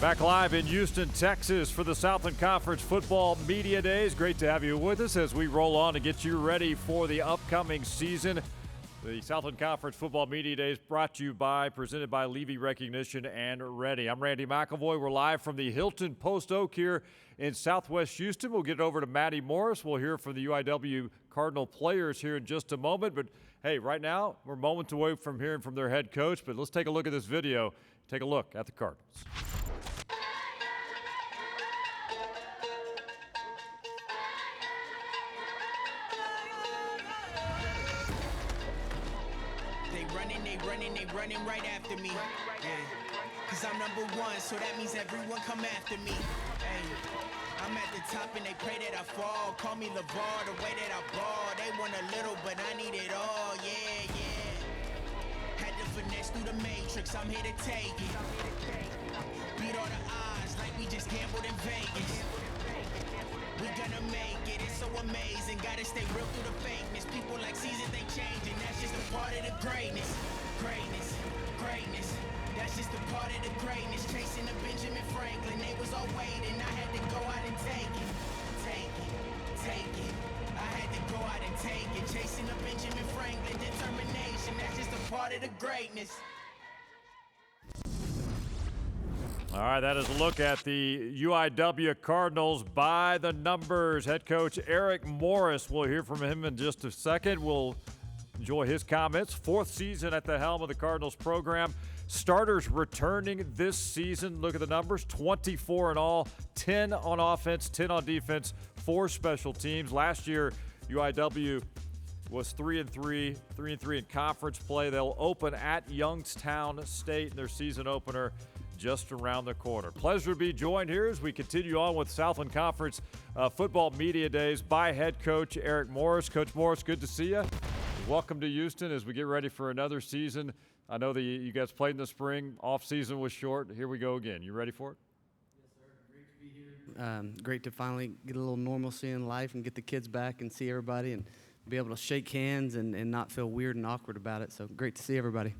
Back live in Houston, Texas for the Southland Conference Football Media Days. Great to have you with us as we roll on to get you ready for the upcoming season. The Southland Conference Football Media Days brought to you by, presented by Levy Recognition and Ready. I'm Randy McElvoy. We're live from the Hilton Post Oak here in Southwest Houston. We'll get it over to Maddie Morris. We'll hear from the UIW Cardinal players here in just a moment. But hey, right now we're moments away from hearing from their head coach. But let's take a look at this video. Take a look at the Cardinals. They running right after me. Yeah. Cause I'm number one, so that means everyone come after me. Hey. I'm at the top and they pray that I fall. Call me LeVar, the way that I ball. They want a little, but I need it all. Yeah, yeah. Had to finesse through the matrix, I'm here to take it. Beat all the odds like we just gambled in Vegas. We gonna make it, it's so amazing. Gotta stay real through the fakeness. People like seasons, they changing. That's just a part of the greatness. Greatness, greatness. That's just a part of the greatness. Chasing the Benjamin Franklin, they was all waiting. I had to go out and take it. Take it, take it. I had to go out and take it. Chasing the Benjamin Franklin, determination. That's just a part of the greatness. All right, that is a look at the UIW Cardinals by the numbers. Head coach Eric Morris. We'll hear from him in just a second. We'll enjoy his comments. Fourth season at the helm of the Cardinals program. Starters returning this season. Look at the numbers, 24 in all, 10 on offense, 10 on defense, 4 special teams. Last year, UIW was 3-3 in conference play. They'll open at Youngstown State in their season opener just around the corner. Pleasure to be joined here as we continue on with Southland Conference Football Media Days by head coach Eric Morris. Coach Morris, good to see you. Welcome to Houston as we get ready for another season. I know that you guys played in the spring. Off season was short. Here we go again. You ready for it? Yes, sir. Great to be here. Great to finally get a little normalcy in life and get the kids back and see everybody and be able to shake hands and not feel weird and awkward about it. So great to see everybody.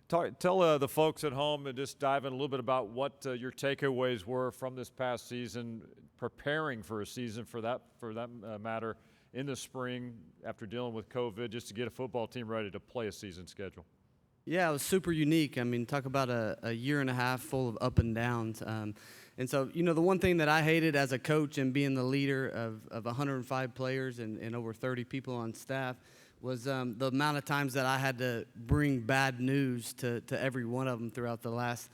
Tell the folks at home and just dive in a little bit about what your takeaways were from this past season, preparing for a season for that matter in the spring after dealing with COVID, just to get a football team ready to play a season schedule. Yeah, it was super unique. I mean, talk about a year and a half full of up and downs. And so, you know, the one thing that I hated as a coach and being the leader of 105 players and over 30 people on staff was the amount of times that I had to bring bad news to every one of them throughout the last,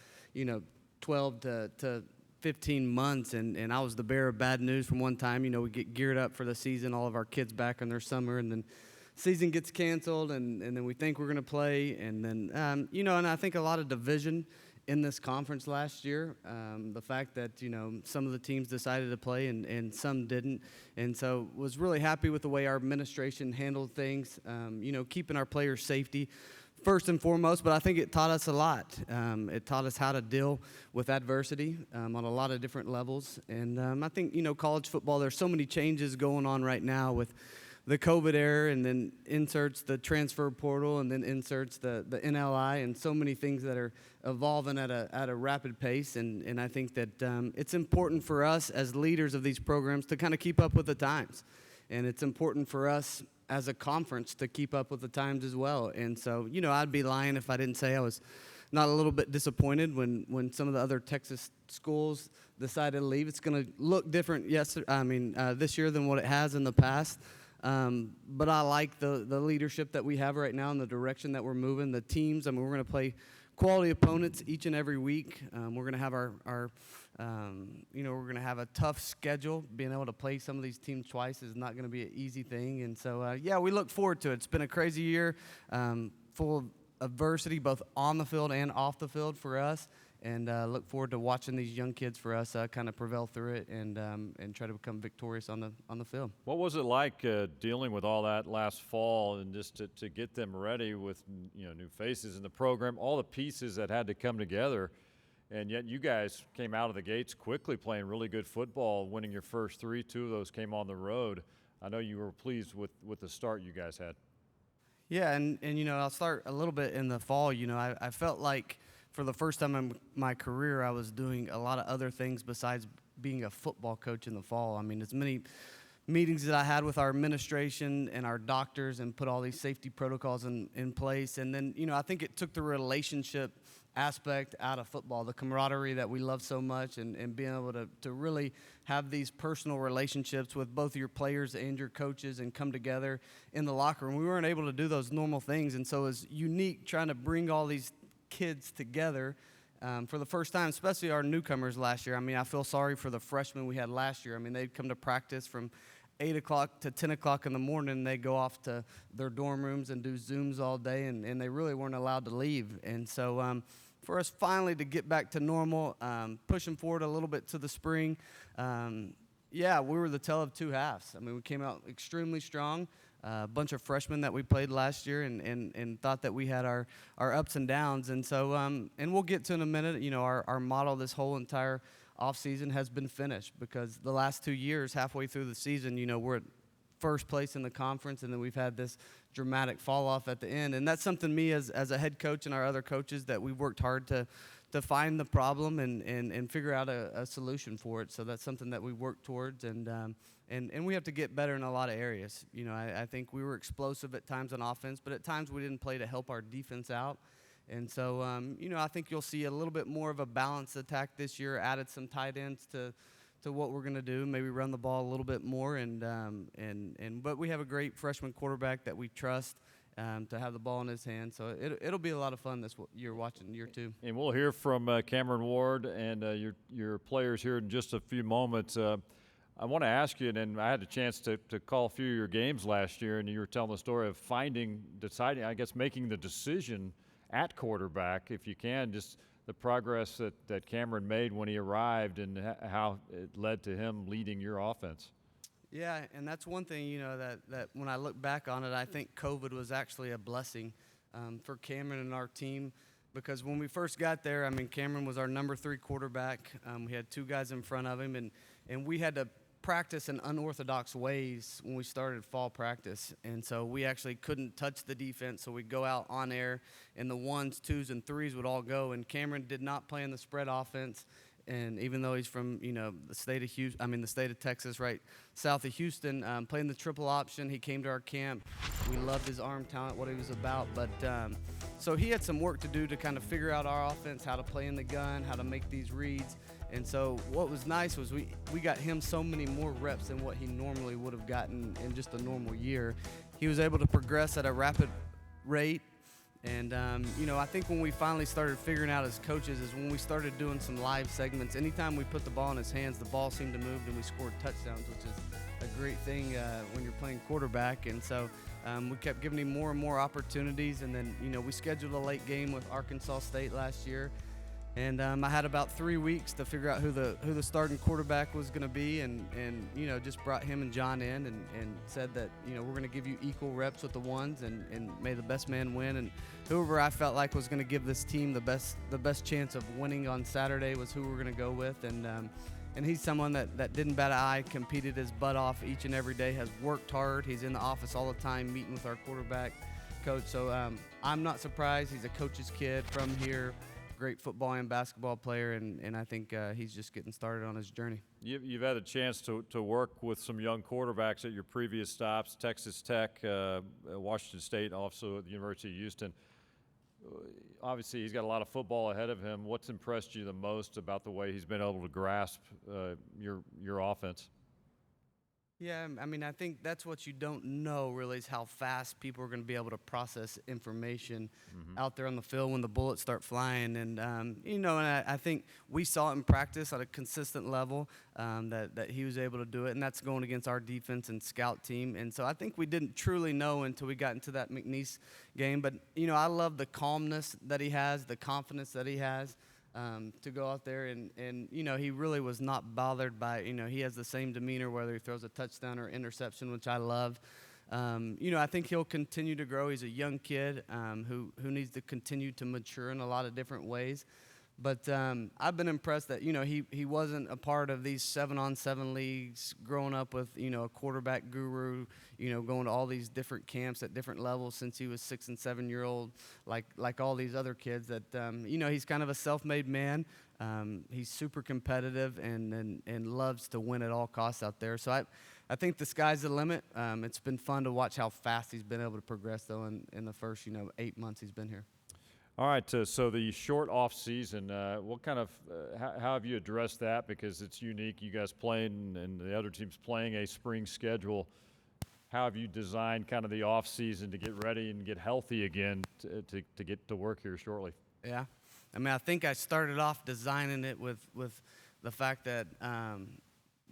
12 to 15 months. And I was the bearer of bad news from one time. We get geared up for the season, all of our kids back in their summer, and then season gets canceled, and then we think we're going to play. And then, and I think a lot of division in this conference last year. The fact that, some of the teams decided to play and some didn't. And so was really happy with the way our administration handled things, keeping our players' safety first and foremost, but I think it taught us a lot. It taught us how to deal with adversity on a lot of different levels. And I think, college football, there's so many changes going on right now with the COVID era, and then inserts the transfer portal, and then inserts the NLI, and so many things that are evolving at a rapid pace. And I think that it's important for us as leaders of these programs to kind of keep up with the times. And it's important for us as a conference to keep up with the times as well. And so, I'd be lying if I didn't say I was not a little bit disappointed when some of the other Texas schools decided to leave. It's going to look different this year than what it has in the past. But I like the leadership that we have right now and the direction that we're moving. The teams, we're going to play quality opponents each and every week. We're going to have our we're going to have a tough schedule. Being able to play some of these teams twice is not going to be an easy thing. And so, we look forward to it. It's been a crazy year, full of adversity, both on the field and off the field for us. And look forward to watching these young kids for us kind of prevail through it and try to become victorious on the field. What was it like dealing with all that last fall and just to get them ready with new faces in the program, all the pieces that had to come together, and yet you guys came out of the gates quickly playing really good football, winning your first 3. 2 of those came on the road. I know you were pleased with the start you guys had. Yeah, and I'll start a little bit in the fall. I felt like for the first time in my career, I was doing a lot of other things besides being a football coach in the fall. I mean, as many meetings that I had with our administration and our doctors and put all these safety protocols in place. And then, I think it took the relationship aspect out of football, the camaraderie that we love so much, and being able to really have these personal relationships with both your players and your coaches and come together in the locker room. We weren't able to do those normal things, and so it was unique trying to bring all these kids together for the first time, especially our newcomers last year. I mean, I feel sorry for the freshmen we had last year. I mean, they'd come to practice from 8 o'clock to 10 o'clock in the morning. They go off to their dorm rooms and do Zooms all day, and they really weren't allowed to leave. And so for us finally to get back to normal, pushing forward a little bit to the spring, we were the tale of two halves. I mean, we came out extremely strong. A bunch of freshmen that we played last year and thought that we had our ups and downs. And so, and we'll get to in a minute, our model this whole entire offseason has been finished, because the last 2 years, halfway through the season, we're at first place in the conference, and then we've had this dramatic fall off at the end. And that's something me as a head coach and our other coaches that we've worked hard to find the problem and figure out a solution for it. So that's something that we work towards, and we have to get better in a lot of areas. I think we were explosive at times on offense, but at times we didn't play to help our defense out. And so, I think you'll see a little bit more of a balanced attack this year, added some tight ends to what we're going to do, maybe run the ball a little bit more. But we have a great freshman quarterback that we trust to have the ball in his hands. So it'll be a lot of fun this year watching year two. And we'll hear from Cameron Ward and your players here in just a few moments. I want to ask you, and I had a chance to call a few of your games last year, and you were telling the story of making the decision at quarterback, if you can, just the progress that Cameron made when he arrived and how it led to him leading your offense. Yeah, and that's one thing, that when I look back on it, I think COVID was actually a blessing for Cameron and our team, because when we first got there, I mean, Cameron was our number 3 quarterback. We had 2 guys in front of him, and we had to practice in unorthodox ways when we started fall practice. And so we actually couldn't touch the defense, so we'd go out on air, and the 1s, 2s, and 3s would all go. And Cameron did not play in the spread offense. And even though he's from, the state of Texas, right south of Houston, playing the triple option, he came to our camp. We loved his arm talent, what he was about. But so he had some work to do to kind of figure out our offense, how to play in the gun, how to make these reads. And so what was nice was we got him so many more reps than what he normally would have gotten in just a normal year. He was able to progress at a rapid rate. And, I think when we finally started figuring out as coaches is when we started doing some live segments. Anytime we put the ball in his hands, the ball seemed to move, and we scored touchdowns, which is a great thing when you're playing quarterback. And so we kept giving him more and more opportunities. And then, we scheduled a late game with Arkansas State last year. And I had about 3 weeks to figure out who the starting quarterback was going to be, and just brought him and John in and said that, we're going to give you equal reps with the ones, and may the best man win. And whoever I felt like was going to give this team the best chance of winning on Saturday was who we're going to go with. And he's someone that didn't bat an eye, competed his butt off each and every day, has worked hard. He's in the office all the time meeting with our quarterback coach. So I'm not surprised. He's a coach's kid from here. Great football and basketball player, and I think he's just getting started on his journey. You've had a chance to work with some young quarterbacks at your previous stops, Texas Tech, Washington State, also at the University of Houston. Obviously, he's got a lot of football ahead of him. What's impressed you the most about the way he's been able to grasp your offense? Yeah, I mean, I think that's what you don't know really is how fast people are going to be able to process information out there on the field when the bullets start flying. And, and I think we saw it in practice at a consistent level that he was able to do it, and that's going against our defense and scout team. And so I think we didn't truly know until we got into that McNeese game. But, I love the calmness that he has, the confidence that he has. To go out there and he really was not bothered by, he has the same demeanor whether he throws a touchdown or interception, which I love. I think he'll continue to grow. He's a young kid who needs to continue to mature in a lot of different ways. But I've been impressed that, he wasn't a part of these 7-on-7 leagues, growing up with, a quarterback guru, going to all these different camps at different levels since he was 6 and 7-year-old, like all these other kids that, he's kind of a self-made man. He's super competitive and loves to win at all costs out there. So I think the sky's the limit. It's been fun to watch how fast he's been able to progress, though, in the first, 8 months he's been here. All right, so the short off season, what kind of how have you addressed that? Because it's unique, you guys playing and the other teams playing a spring schedule. How have you designed kind of the off season to get ready and get healthy again to get to work here shortly? Yeah, I think I started off designing it with the fact that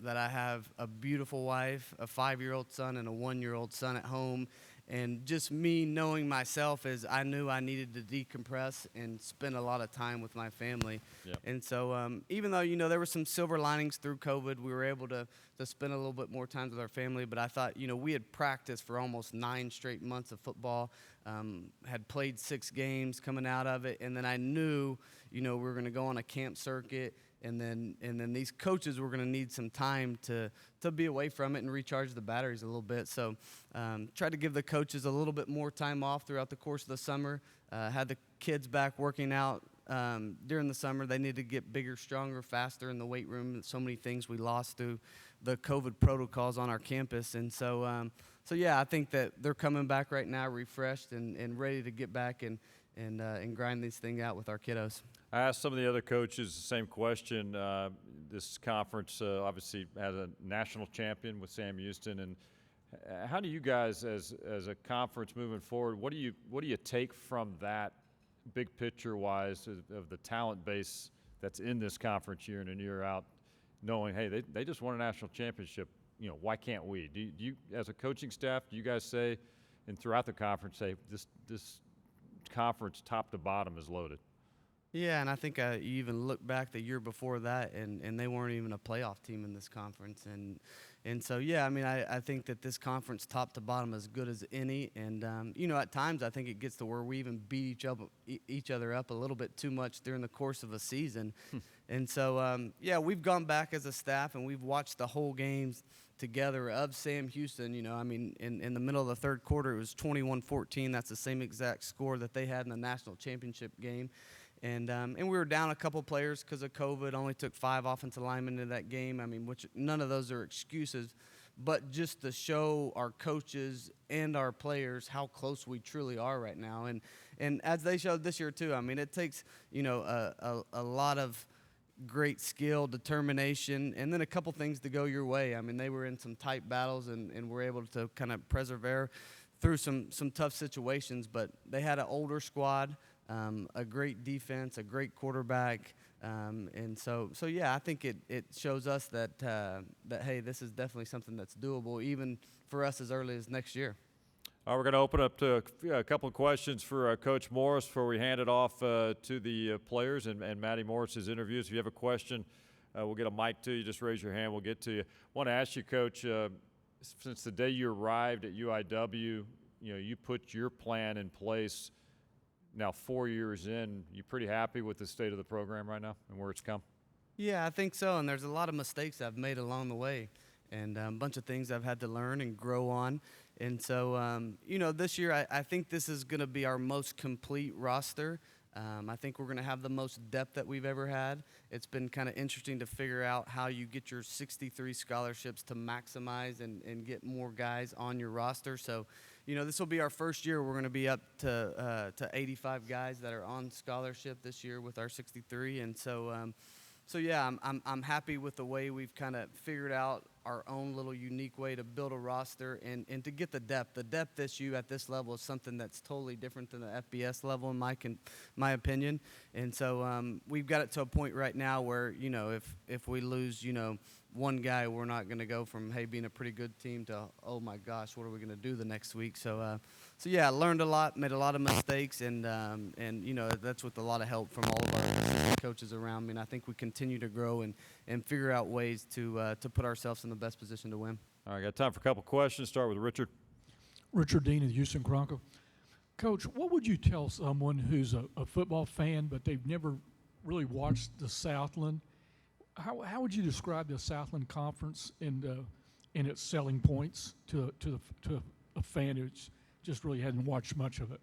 that I have a beautiful wife, a 5-year-old son, and a 1-year-old son at home. And just me knowing myself is I knew I needed to decompress and spend a lot of time with my family. Yep. And so even though, there were some silver linings through COVID, we were able to spend a little bit more time with our family. But I thought, we had practiced for almost 9 straight months of football, had played 6 games coming out of it. And then I knew, we were going to go on a camp circuit. And then these coaches were going to need some time to be away from it and recharge the batteries a little bit. So tried to give the coaches a little bit more time off throughout the course of the summer. Had the kids back working out during the summer. They needed to get bigger, stronger, faster in the weight room. So many things we lost through the COVID protocols on our campus. And so yeah, I think that they're coming back right now refreshed and ready to get back and grind this thing out with our kiddos. I asked some of the other coaches the same question. This conference obviously had a national champion with Sam Houston, and how do you guys, as a conference moving forward, what do you take from that, big picture wise, of the talent base that's in this conference year in and year out, knowing, hey, they just won a national championship. Why can't we? Do you, as a coaching staff, do you guys say, and throughout the conference, say this conference top to bottom is loaded? Yeah, and I think you even look back the year before that, and they weren't even a playoff team in this conference. And so, yeah, I think that this conference top to bottom is as good as any. And, at times I think it gets to where we even beat each other up a little bit too much during the course of a season. And so, yeah, we've gone back as a staff, and we've watched the whole games together of Sam Houston. In the middle of the third quarter, it was 21-14. That's the same exact score that they had in the national championship game. And we were down a couple players because of COVID. Only took 5 offensive linemen into that game. Which none of those are excuses, but just to show our coaches and our players how close we truly are right now. And as they showed this year too. It takes a lot of great skill, determination, and then a couple things to go your way. They were in some tight battles and were able to kind of persevere through some tough situations. But they had an older squad. A great defense, a great quarterback, and so yeah, I think it shows us that hey, this is definitely something that's doable, even for us as early as next year. All right, we're going to open up to a couple of questions for Coach Morris before we hand it off to the players and Matty Morris's interviews. If you have a question, we'll get a mic to you. Just raise your hand. We'll get to you. I want to ask you, Coach, since the day you arrived at UIW, you put your plan in place. Now 4 years in, you pretty happy with the state of the program right now and where it's come? Yeah, I think so. And there's a lot of mistakes I've made along the way, and a bunch of things I've had to learn and grow on. And so, this year I think this is going to be our most complete roster. I think we're going to have the most depth that we've ever had. It's been kind of interesting to figure out how you get your 63 scholarships to maximize and get more guys on your roster. So, this will be our first year. We're going to be up to 85 guys that are on scholarship this year with our 63. And so yeah, I'm happy with the way we've kind of figured out our own little unique way to build a roster and to get the depth. The depth issue at this level is something that's totally different than the FBS level in my opinion. And so we've got it to a point right now where, if we lose, one guy, we're not going to go from, hey, being a pretty good team to, oh my gosh, what are we going to do the next week? So yeah, I learned a lot, made a lot of mistakes, and that's with a lot of help from all of our coaches around me. And I think we continue to grow and figure out ways to put ourselves in the best position to win. All right, got time for a couple questions. Start with Richard. Richard Dean of the Houston Chronicle. Coach, what would you tell someone who's a football fan but they've never really watched the Southland. How would you describe the Southland Conference and its selling points to a fan who just really hadn't watched much of it?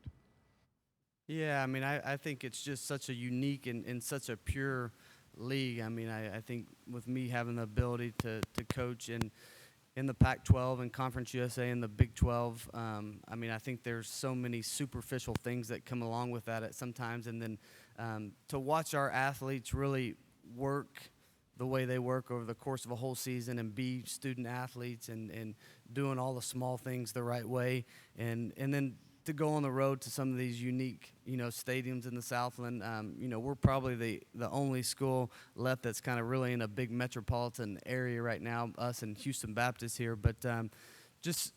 Yeah, I mean, I think it's just such a unique and such a pure league. I mean, I think with me having the ability to coach in the Pac-12 and Conference USA and the Big 12, I mean, I think there's so many superficial things that come along with that at sometimes. And then to watch our athletes really work the way they work over the course of a whole season and be student athletes and doing all the small things the right way. And then to go on the road to some of these unique, stadiums in the Southland. We're probably the only school left that's kind of really in a big metropolitan area right now, us and Houston Baptist here. But just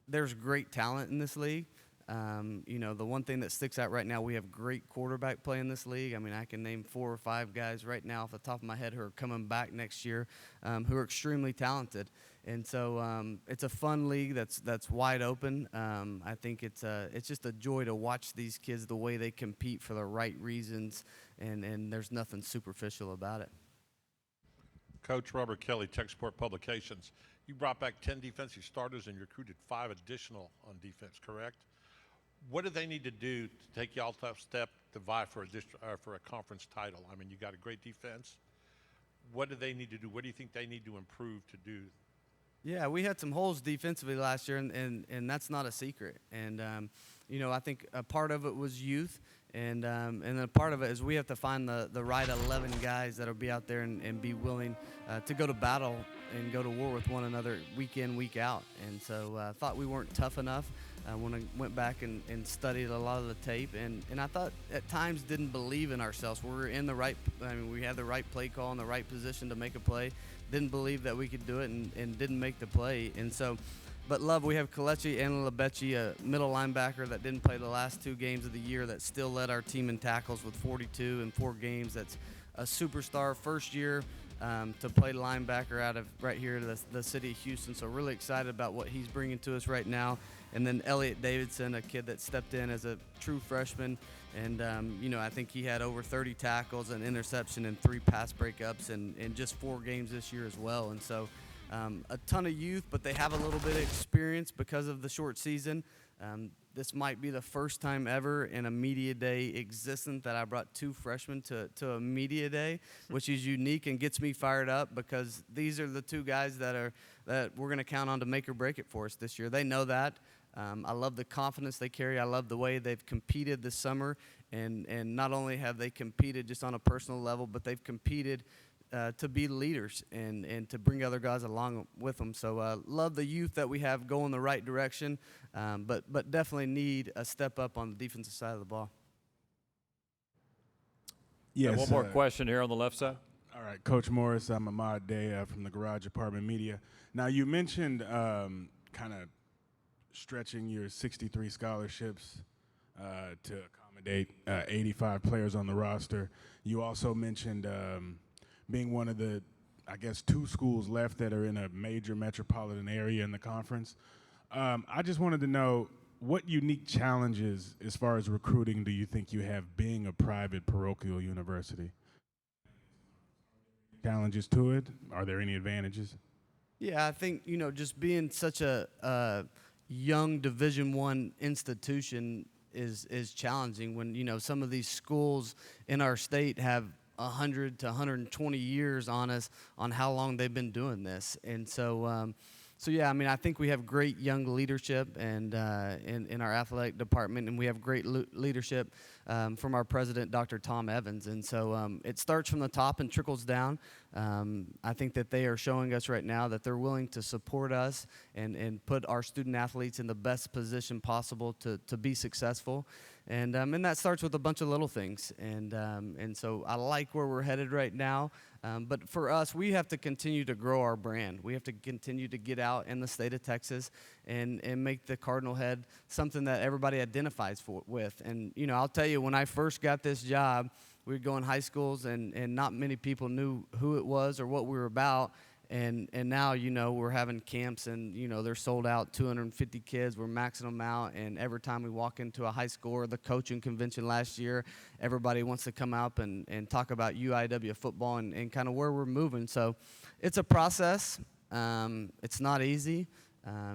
there's great talent in this league. The one thing that sticks out right now, we have great quarterback play in this league. I mean, I can name 4 or 5 guys right now off the top of my head who are coming back next year, who are extremely talented. And so it's a fun league that's wide open. I think it's just a joy to watch these kids, the way they compete for the right reasons, and there's nothing superficial about it. Coach Robert Kelly, Tech Sport Publications. You brought back 10 defensive starters and you recruited 5 additional on defense, correct? What do they need to do to take y'all tough step to vie for a conference title? I mean, you got a great defense. What do they need to do? What do you think they need to improve to do? Yeah, we had some holes defensively last year, and that's not a secret. And I think a part of it was youth, and then a part of it is we have to find the right 11 guys that'll be out there and be willing to go to battle and go to war with one another week in, week out. And so I thought we weren't tough enough when I went back and studied a lot of the tape. And I thought at times didn't believe in ourselves. We were in the right – we had the right play call in the right position to make a play. Didn't believe that we could do it and didn't make the play. And so – but love, we have Kalechi and Lebechi, a middle linebacker that didn't play the last 2 games of the year that still led our team in tackles with 42 in 4 games. That's a superstar first year to play linebacker out of right here to the city of Houston. So really excited about what he's bringing to us right now. And then Elliot Davidson, a kid that stepped in as a true freshman. And, I think he had over 30 tackles, an interception, and 3 pass breakups in just 4 games this year as well. And so a ton of youth, but they have a little bit of experience because of the short season. This might be the first time ever in a media day existence that I brought 2 freshmen to a media day, which is unique and gets me fired up because these are the 2 guys that we're going to count on to make or break it for us this year. They know that. I love the confidence they carry. I love the way they've competed this summer, and not only have they competed just on a personal level, but they've competed to be leaders and to bring other guys along with them. So love the youth that we have going the right direction, but definitely need a step up on the defensive side of the ball. Yes. One more question here on the left side. All right, Coach Morris, I'm Ahmad Day from the Garage Apartment Media. Now, you mentioned kind of stretching your 63 scholarships to accommodate 85 players on the roster. You also mentioned being one of the, 2 schools left that are in a major metropolitan area in the conference. I just wanted to know, what unique challenges as far as recruiting do you think you have being a private parochial university? Challenges to it? Are there any advantages? Yeah, I think, just being such a young Division I institution is challenging when, some of these schools in our state have 100 to 120 years on us on how long they've been doing this. And so, I think we have great young leadership and in our athletic department, and we have great leadership from our president, Dr. Tom Evans. And so it starts from the top and trickles down. I think that they are showing us right now that they're willing to support us and put our student athletes in the best position possible to be successful. And that starts with a bunch of little things. And so I like where we're headed right now. But for us, we have to continue to grow our brand. We have to continue to get out in the state of Texas and make the Cardinal Head something that everybody identifies with. And, I'll tell you, when I first got this job, we would go in high schools and not many people knew who it was or what we were about. And now, we're having camps and, they're sold out, 250 kids. We're maxing them out. And every time we walk into a high school or the coaching convention last year, everybody wants to come up and talk about UIW football and kind of where we're moving. So it's a process. It's not easy.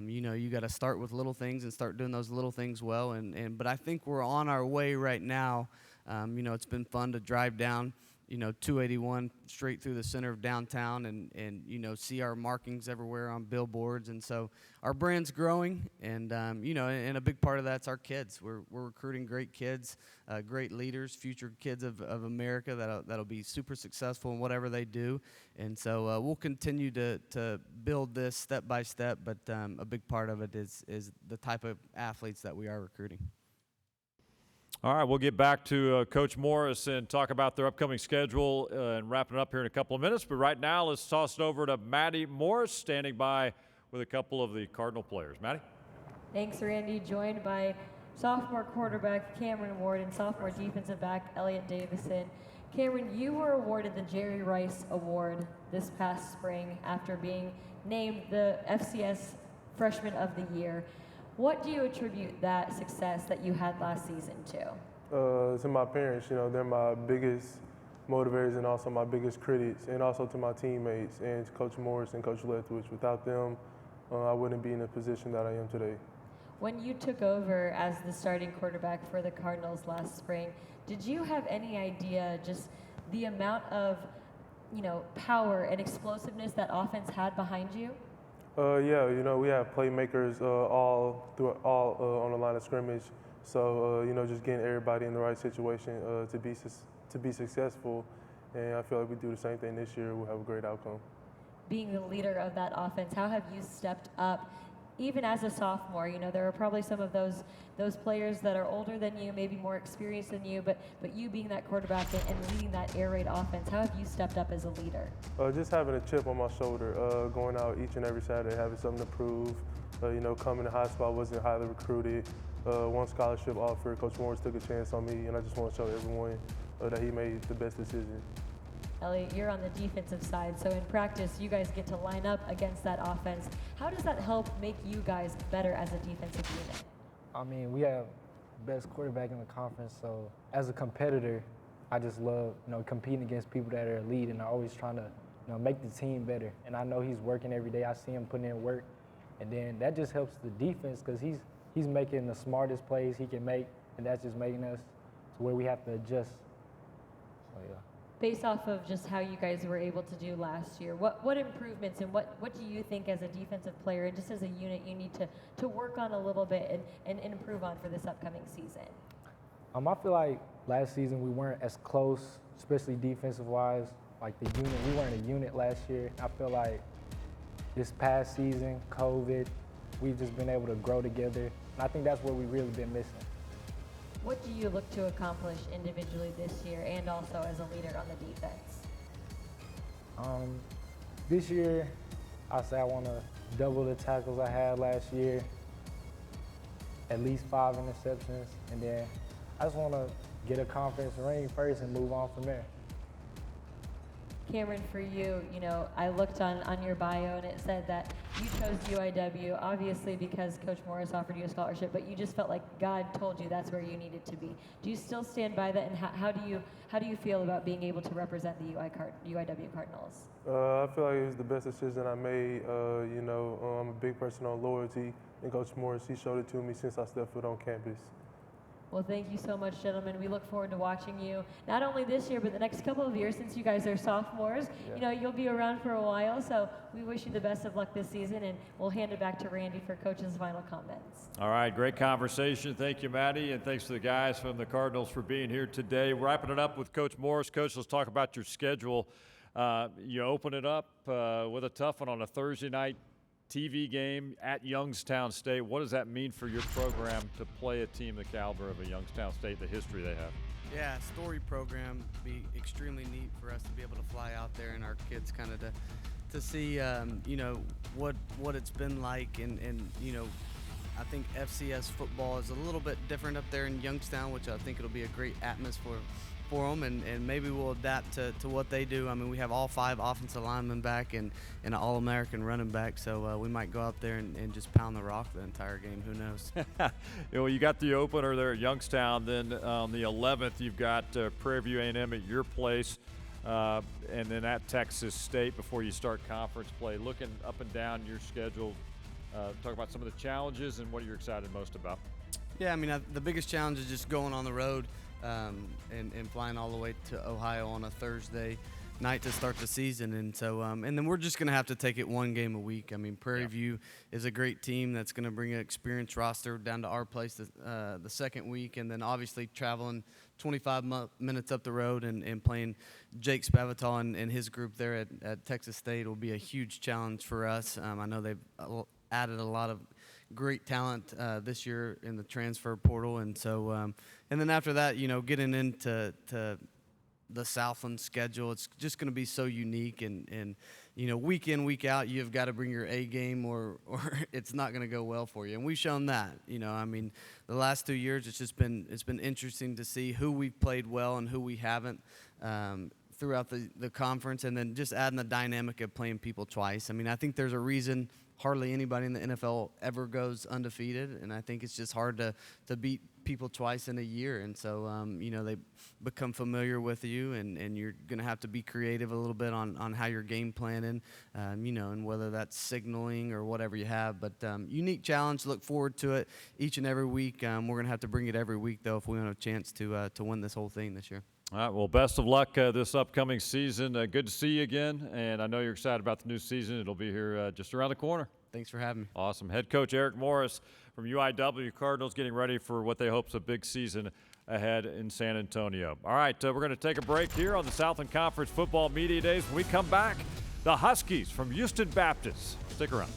You got to start with little things and start doing those little things well. But I think we're on our way right now. It's been fun to drive down 281 straight through the center of downtown and see our markings everywhere on billboards. And so our brand's growing, and and a big part of that's our kids. We're recruiting great kids, great leaders, future kids of America that'll be super successful in whatever they do. And so we'll continue to build this step by step, but a big part of it is the type of athletes that we are recruiting. All right, we'll get back to Coach Morris and talk about their upcoming schedule and wrapping it up here in a couple of minutes. But right now, let's toss it over to Maddie Morris, standing by with a couple of the Cardinal players. Maddie? Thanks, Randy. Joined by sophomore quarterback Cameron Ward and sophomore defensive back Elliott Davison. Cameron, you were awarded the Jerry Rice Award this past spring after being named the FCS Freshman of the Year. What do you attribute that success that you had last season to? To my parents, they're my biggest motivators and also my biggest critics, and also to my teammates and to Coach Morris and Coach Lethwich. Without them, I wouldn't be in the position that I am today. When you took over as the starting quarterback for the Cardinals last spring, did you have any idea just the amount of, power and explosiveness that offense had behind you? Yeah, we have playmakers all on the line of scrimmage. So, just getting everybody in the right situation to be successful. And I feel like we do the same thing this year. We'll have a great outcome. Being the leader of that offense, how have you stepped up? Even as a sophomore, there are probably some of those players that are older than you, maybe more experienced than you, but you being that quarterback and leading that air raid offense, how have you stepped up as a leader? Just having a chip on my shoulder, going out each and every Saturday, having something to prove. Coming to high school, I wasn't highly recruited. One scholarship offer, Coach Morris took a chance on me, and I just want to show everyone that he made the best decision. Elliot, you're on the defensive side, so in practice, you guys get to line up against that offense. How does that help make you guys better as a defensive unit? I mean, we have best quarterback in the conference, so as a competitor, I just love, competing against people that are elite, and I'm always trying to, make the team better. And I know he's working every day. I see him putting in work, and then that just helps the defense because he's making the smartest plays he can make, and that's just making us to where we have to adjust. So, yeah. Based off of just how you guys were able to do last year, what improvements and what do you think as a defensive player and just as a unit you need to work on a little bit and improve on for this upcoming season? I feel like last season we weren't as close, especially defensive-wise. Like the unit, we weren't a unit last year. I feel like this past season, COVID, we've just been able to grow together. And I think that's what we've really been missing. What do you look to accomplish individually this year and also as a leader on the defense? This year, I say I want to double the tackles I had last year, at least 5 interceptions, and then I just want to get a conference ring first and move on from there. Cameron, for you, I looked on your bio and it said that you chose UIW obviously because Coach Morris offered you a scholarship, but you just felt like God told you that's where you needed to be. Do you still stand by that, and how do you feel about being able to represent the UIW Cardinals? I feel like it was the best decision I made. I'm a big person on loyalty, and Coach Morris, he showed it to me since I stepped foot on campus. Well, thank you so much, gentlemen. We look forward to watching you, not only this year, but the next couple of years since you guys are sophomores. Yeah. You'll be around for a while, so we wish you the best of luck this season, and we'll hand it back to Randy for Coach's final comments. All right, great conversation. Thank you, Maddie, and thanks to the guys from the Cardinals for being here today. Wrapping it up with Coach Morris. Coach, let's talk about your schedule. You open it up with a tough one on a Thursday night TV game at Youngstown State. What does that mean for your program to play a team the caliber of a Youngstown State, the history they have? Yeah, story program be extremely neat for us to be able to fly out there and our kids kind of to see what it's been like, and I think FCS football is a little bit different up there in Youngstown, which I think it'll be a great atmosphere for them, and maybe we'll adapt to what they do. I mean, we have all 5 offensive linemen back and an All-American running back, so we might go out there and just pound the rock the entire game. Who knows? Well, you got the opener there at Youngstown. Then on the 11th, you've got Prairie View A&M at your place, and then at Texas State before you start conference play. Looking up and down your schedule, talk about some of the challenges and what you're excited most about. Yeah, I mean, the biggest challenge is just going on the road and flying all the way to Ohio on a Thursday night to start the season. And so, and then we're just going to have to take it one game a week. I mean, Prairie View is a great team that's going to bring an experienced roster down to our place the second week. And then obviously traveling 25 minutes up the road and playing Jake Spavital and his group there at Texas State will be a huge challenge for us. I know they've added a lot of great talent this year in the transfer portal, and so and then after that, getting into the Southland schedule, it's just going to be so unique, and week in, week out, you've got to bring your A game, or it's not going to go well for you, and we've shown that. I mean, the last 2 years, it's been interesting to see who we've played well and who we haven't throughout the conference, and then just adding the dynamic of playing people twice. I mean, I think there's a reason hardly anybody in the NFL ever goes undefeated, and I think it's just hard to beat people twice in a year. And so, they become familiar with you, and you're going to have to be creative a little bit on how you're game planning, and whether that's signaling or whatever you have. But unique challenge. Look forward to it each and every week. We're going to have to bring it every week, though, if we want a chance to win this whole thing this year. All right, well, best of luck this upcoming season. Good to see you again, and I know you're excited about the new season. It'll be here just around the corner. Thanks for having me. Awesome. Head coach Eric Morris from UIW Cardinals getting ready for what they hope is a big season ahead in San Antonio. All right, we're going to take a break here on the Southland Conference Football Media Days. When we come back, the Huskies from Houston Baptist. Stick around.